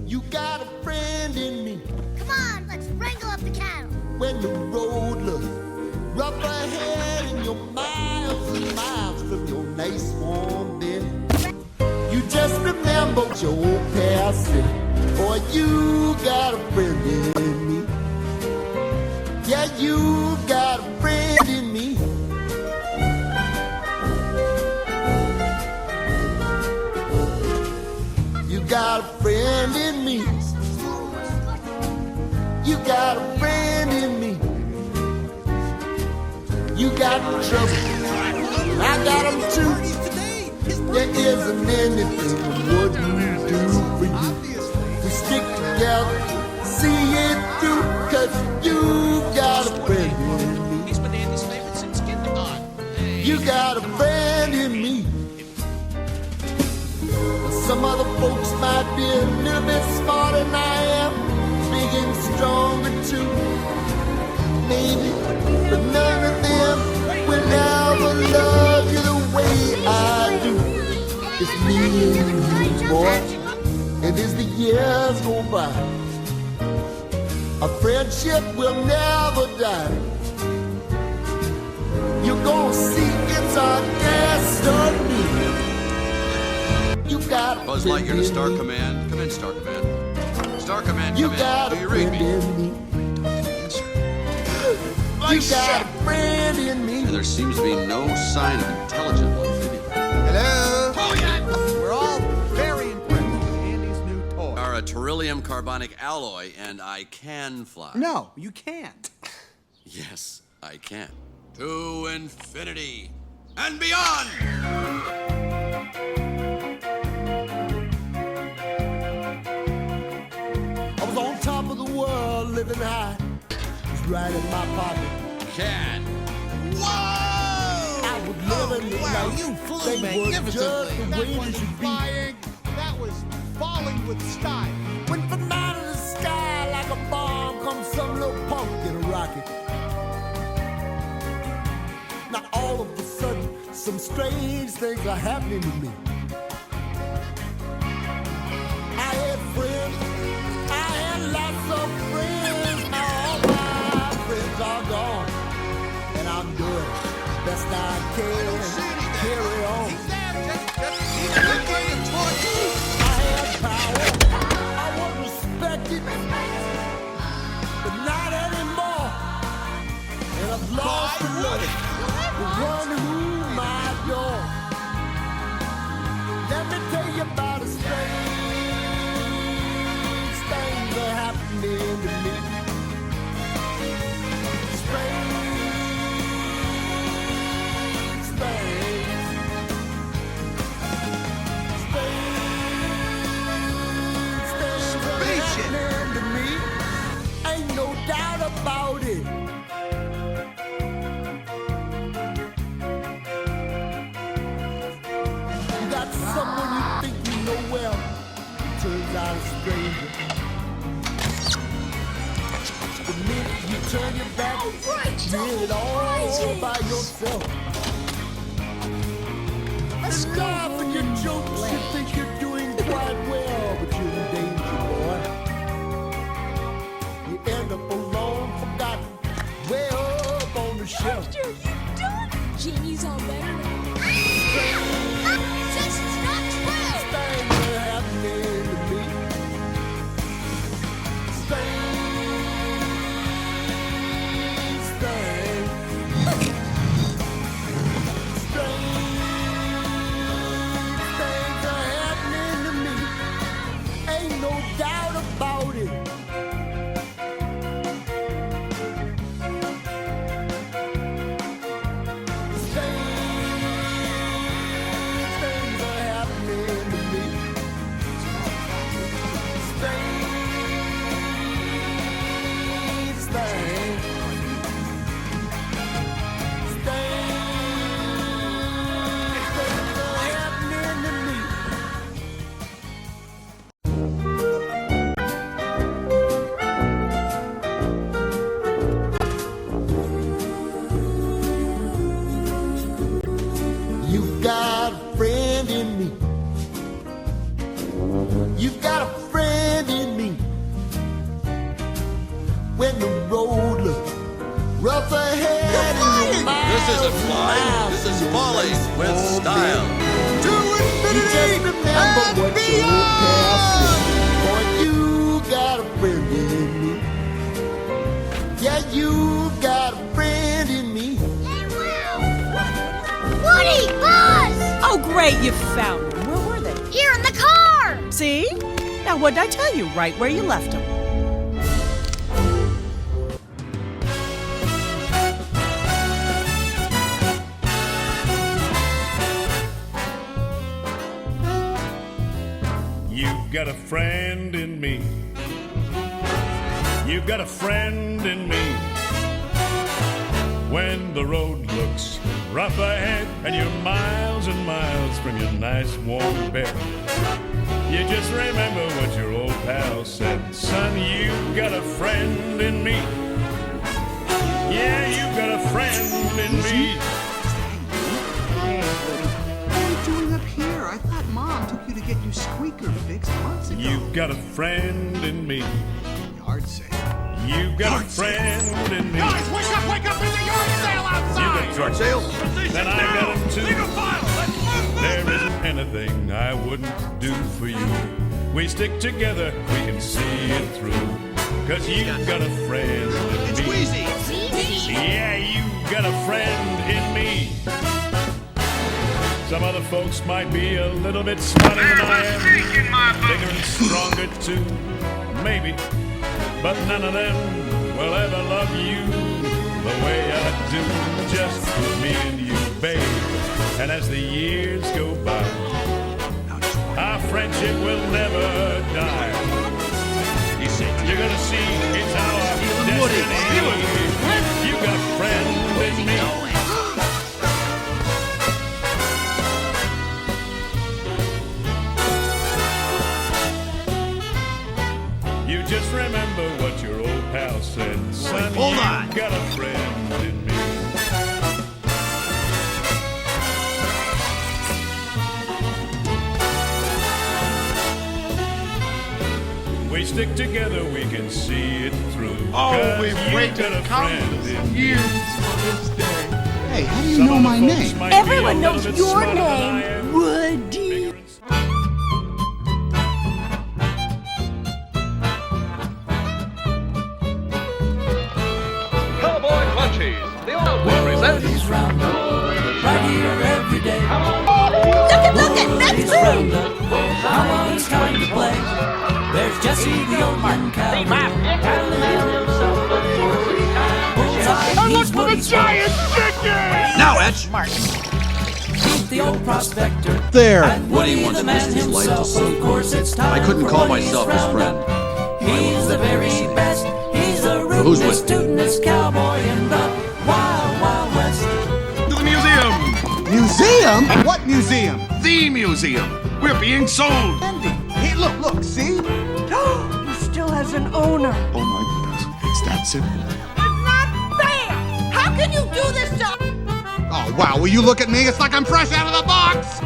You got a friend in me. Come on, let's wrangle up the cattle. When the road looks rough ahead and you're miles and miles from your nice warm bed, you just remember your old past. Boy, you got a friend in me. Yeah, you got a friend in me. You got a friend in me. You got a friend in me. You got trouble, I got them too. There isn't anything I wouldn't do for you. We stick together, see it through, 'cause you got a friend in me. He's been Andy's favorite since kindergarten. You got a friend in me. Some other folks might be a little bit smarter than I am, big and stronger too, maybe, but none of them will ever love you the way I do. It's me and you, boy, and as the years go by, a friendship will never die. You're gonna see it's our destiny. You got a Buzz friend Lightyear to in Star me. Command. Come in, Star Command. Star Command, You come got in. a Do you read friend me? in me. You got a friend in me. And there seems to be no sign of intelligent amphibian. Hello? We're all very impressed with Andy's new toy. Are a beryllium carbonic alloy, and I can fly. No, you can't. Yes, I can. To infinity and beyond! I was on top of the world, living high. It was right in my pocket. Can. I was living the Wow, life. you flew Things were just magnificently. the way they should be. That was falling with style. When from out of the sky, like a bomb, comes some little punk in a rocket. Now all of a sudden, some strange things are happening to me. I had friends, I had lots of friends. Now all my friends are gone, and I'm doing best I can. Carry on. I had power, I was respected, but not anymore. And I've lost the one whom I adore. Let me tell you about a strange things that happening to me. Strange things. Happening to me. Ain't no doubt about it. You got someone you think you know well, turns out a stranger. The minute you turn your back, you're it all by yourself. Let's And go laugh at your jokes, you think you're doing quite well, but you're in danger, boy. You end up alone, forgotten, way up on the shelf. Hector, you done? Jamie's all better now. Just not true. Things are happening to me. Strange things. Strange things are happening to me. Ain't no doubt about it. Strange things are happening to me. Strange things. Strange things are happening to me. You got a friend in me. You got a friend in place with style. To infinity Just remember and what your old past beyond! said. Boy, you got a friend in me. Yeah, you got a friend in me. Hey, Will! Woody! Buzz! Oh, great, you found them. Where were they? Here in the car! See? Now, what did I tell you? Right where you left them. You've got a friend in me. You've got a friend in me. When the road looks rough ahead and you're miles and miles from your nice warm bed, you just remember what your old pal said. Son, you've got a friend in me. Yeah, you've got a friend in me. What are you doing up here? I thought Mom took you to get your squeaker fixed months ago. You've got a friend in me. Yard sale. You've got a friend in me. Guys, wake up! There's a yard sale outside! Yard sale? Then I got him too. There isn't anything I wouldn't do for you. We stick together, we can see it through. Cause you've got a friend in It's me. Wheezy! Yeah, you've got a friend in me. Some other folks might be a little bit smarter than I am. Bigger and stronger too, maybe. But none of them will ever love you the way I do. Just me and you, babe. And as the years go by, our friendship will never die. You're gonna see it's our destiny. You got a friend in me. You just remember what your old pal said. Son, hold you on. got a friend in me. We stick together, we can see it through. Oh, 'Cause we've you waited got a countless friend in me. years for this day. Hey, how do you Some know other my folks name? might be a Everyone little knows bit your smarter than I name, am. Woody. Bigger and Cowboy Crunchies, the old one presents. Right here every day. Look at that's me! How long he's coming to play. There's Jesse the old young cowboy. Look for the giant chicken! Now, Etch! He's the old prospector. There. And Woody Woody once the man missed his life to himself. see. Of course it's time I couldn't for call Woody's myself his roundup. friend. He's the very best. He's the who's rootinest, with me? tootinest cowboy in the Wild Wild West. To the museum! Museum? What museum? The museum! We're being sold! Andy. Hey, look, see? He still has an owner. Oh my goodness, it's that simple. It's not fair! How can you do this to... Oh, wow, will you look at me? It's like I'm fresh out of the box!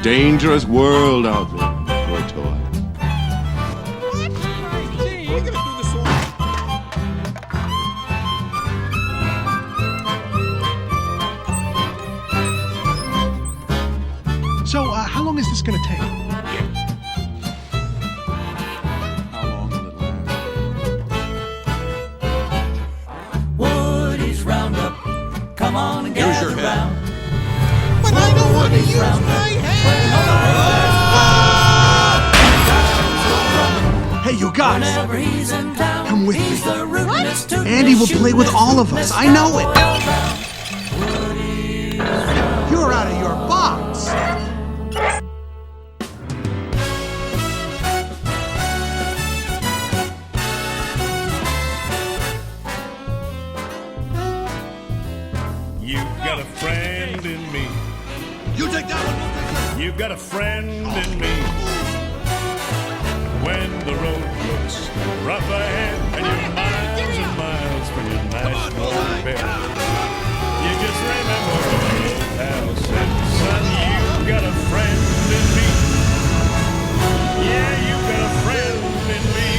Dangerous world out there for a toy. So, how long is this gonna take? How long will it last? Woody's Roundup. Come on and Use gather your head. round. But I don't want to use Roundup. my head! Hey, you guys! Whenever he's in town, Come with he's me. the rootinest, tootinest, Andy will play with all of us. shootinest I know it. cowboy all around. Woody's You're out of your box! You've got a friend in me. You take that one, we'll take that. You've got a friend in me. When the road looks rough ahead and you're miles and miles from your nice warm bed, you just remember what your old pal said. Son, you've got a friend in me. Yeah, you've got a friend in me.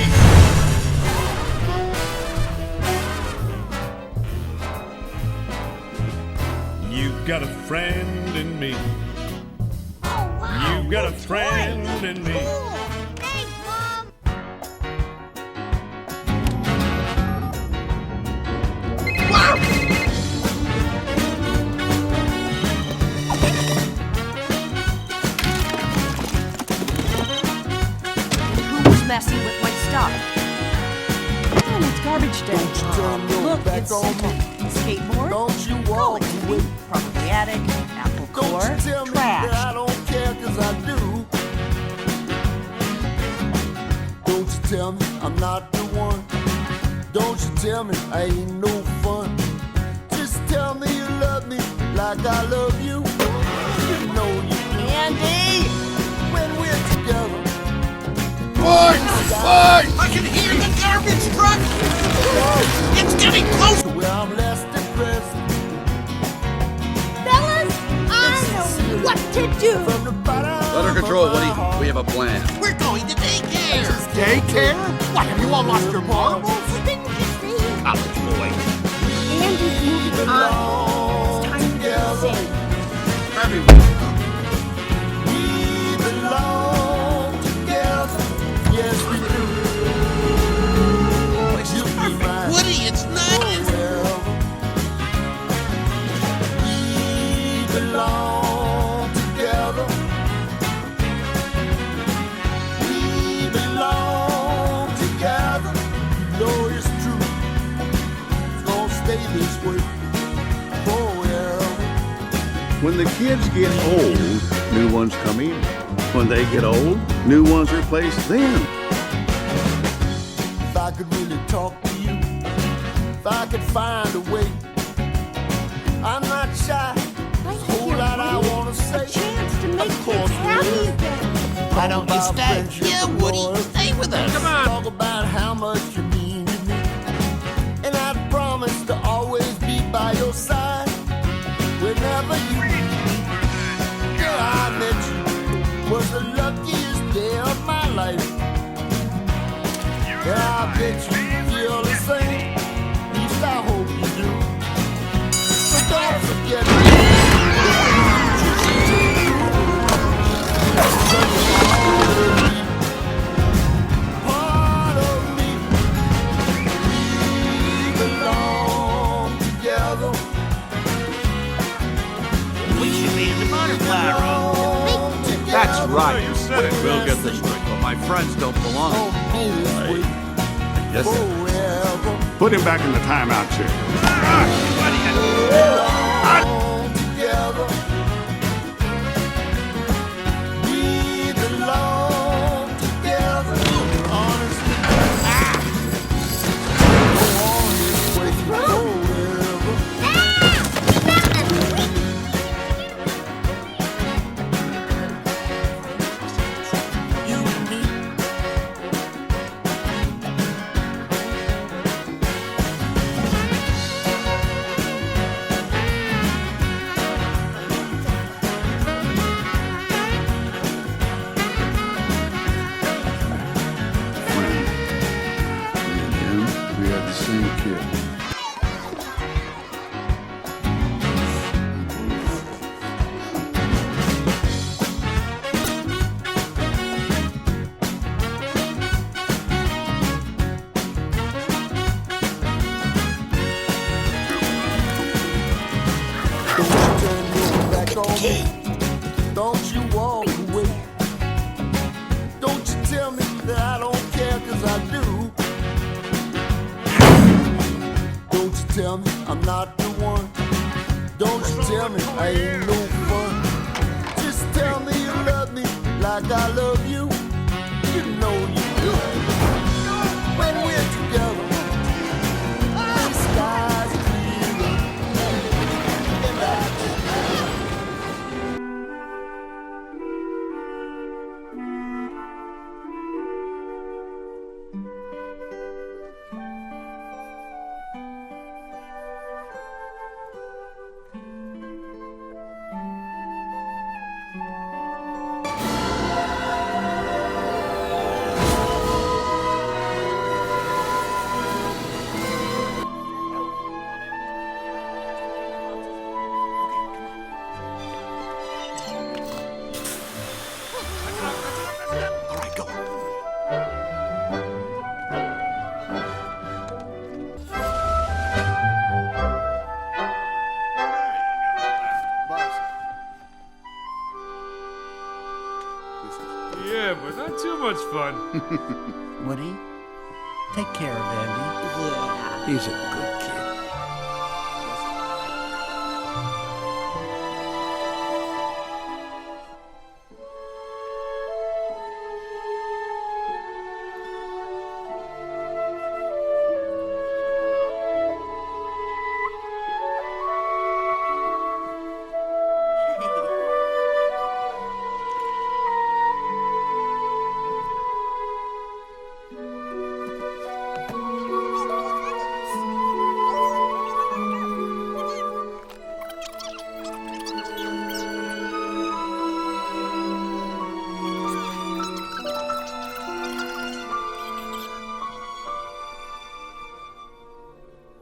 You've got a friend in me. Thanks, Mom. Who was messing with my stuff? And it's garbage day. Don't you turn your Look, back it's on simple. me. Skateboard, Don't you call walk it away. TV, probably attic, apple Don't core, you tell me trash. that I don't care, 'cause I do. Don't you tell me I'm not the one. Don't you tell me I ain't no fun. Just tell me you love me like I love you. You know you do. Andy! When we're together. Boys! Boys! I can hear the garbage truck! It's getting close! Where I'm less depressed. Fellas, I know what to do. From the bottom Under control, of my Woody. heart. We have a plan. We're going to daycare! Daycare? What, have you all lost your marbles? Didn't you see? College boy. Andy's moving on. Belong It's time to together. sing. We belong together. Yes, we do. You'll be mine Woody, it's nice! forever. We belong together. We belong together. No, it's true. It's gonna stay this way forever. When the kids get old, new ones come in. When they get old, new ones replace them. If I could really talk to you, if I could find a way, I'm not shy. There's a whole lot I wanna say. A chance to make Of course kids happy there is. again. Why don't you stay Friendship here, and Woody? loyalty. Stay with us! Come on! Talk about how much you mean to me. And I promise to always be by your side whenever you need me. Yeah, I met you. Was the luckiest day of my life. Yeah, I bet you feel the same. At least I hope you do. So don't forget me. Part of me. We belong together. We should be in the butterfly room. That's right. You said it. We'll get this straight. But my friends don't belong. Yes, sir. Forever. Put him back in the timeout chair. Belong together. We belong together. Honestly. Go on this way forever. You and me. Friend. Me and him, we had the same kid. Don't you turn your back on me. Don't you walk away. Don't you tell me that I don't care, 'cause I do. Don't you tell me I'm not the one. Don't you tell me I ain't no fun. Just tell me you love me like I love you. You know you do. When we're together, the sky's clear. And I pieces. Yeah, but not too much fun. Woody, take care of Andy. He's a good kid.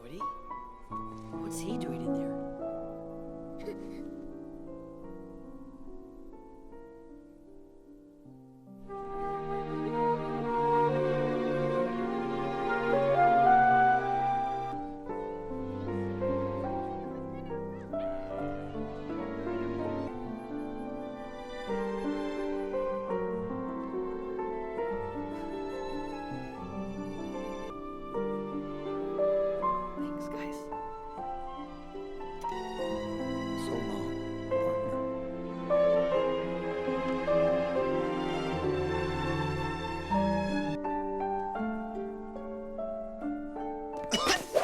Woody? What's he doing in there? Thanks, guys. So long, partner.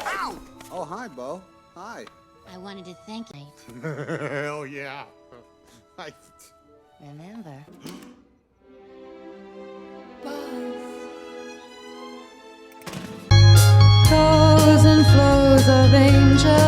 Ow! Oh, hi, Bo. Hi. I wanted to thank you. Hell yeah. Remember? Flows and flows of angels.